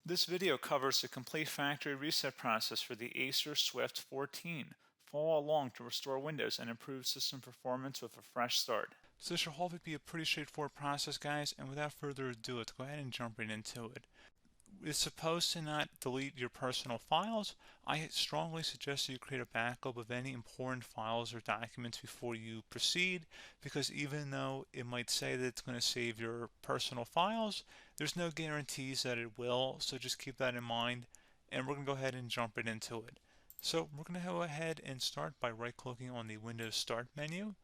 This video covers the complete factory reset process for the Acer Swift 14. Follow along to restore Windows and improve system performance with a fresh start. So this should hopefully be a pretty straightforward process, guys, and without further ado, let's go ahead and jump right into it. It's supposed to not delete your personal files. I strongly suggest that you create a backup of any important files or documents before you proceed, because even though it might say that it's going to save your personal files, there's no guarantees that it will, so just keep that in mind, and we're going to go ahead and jump right into it. So we're going to go ahead and start by right-clicking on the Windows Start menu,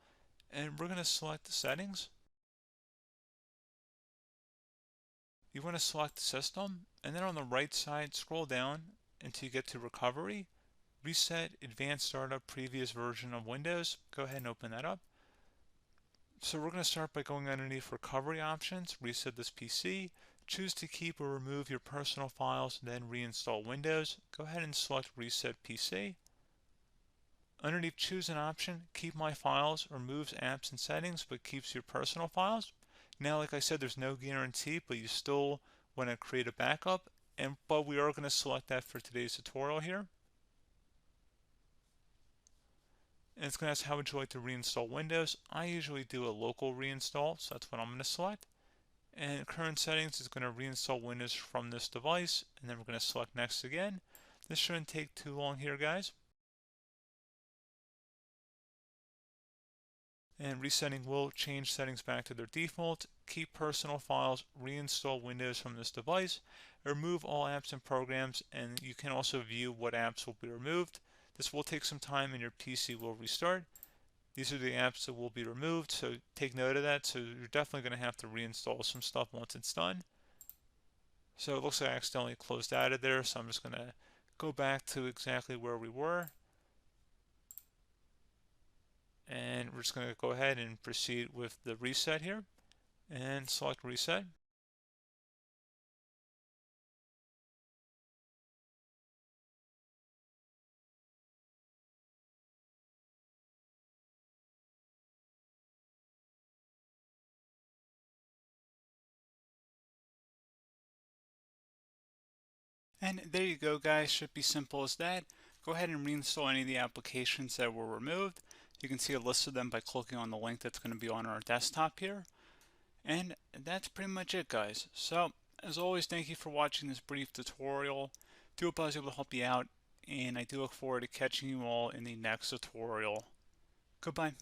and we're going to select the Settings. You want to select System, and then on the right side, scroll down until you get to Recovery. Reset Advanced Startup Previous Version of Windows. Go ahead and open that up. So we're going to start by going underneath Recovery Options, reset this PC. Choose to keep or remove your personal files, then reinstall Windows. Go ahead and select Reset PC. Underneath Choose an option, Keep My Files removes apps and settings but keeps your personal files. Now, like I said, there's no guarantee, but you still want to create a backup, but we are going to select that for today's tutorial here. And it's going to ask how would you like to reinstall Windows. I usually do a local reinstall, so that's what I'm going to select. And current settings is going to reinstall Windows from this device, and then we're going to select next again. This shouldn't take too long here, guys. And resetting will change settings back to their default, keep personal files, reinstall Windows from this device, remove all apps and programs, and you can also view what apps will be removed. This will take some time and your PC will restart. These are the apps that will be removed, so take note of that. So you're definitely going to have to reinstall some stuff once it's done. So it looks like I accidentally closed out of there, so I'm just going to go back to exactly where we were. And we're just going to go ahead and proceed with the reset here and select reset. And there you go, guys. Should be simple as that. Go ahead and reinstall any of the applications that were removed. You can see a list of them by clicking on the link that's going to be on our desktop here. And that's pretty much it, guys. So, as always, thank you for watching this brief tutorial. Do hope I was able to help you out, and I do look forward to catching you all in the next tutorial. Goodbye.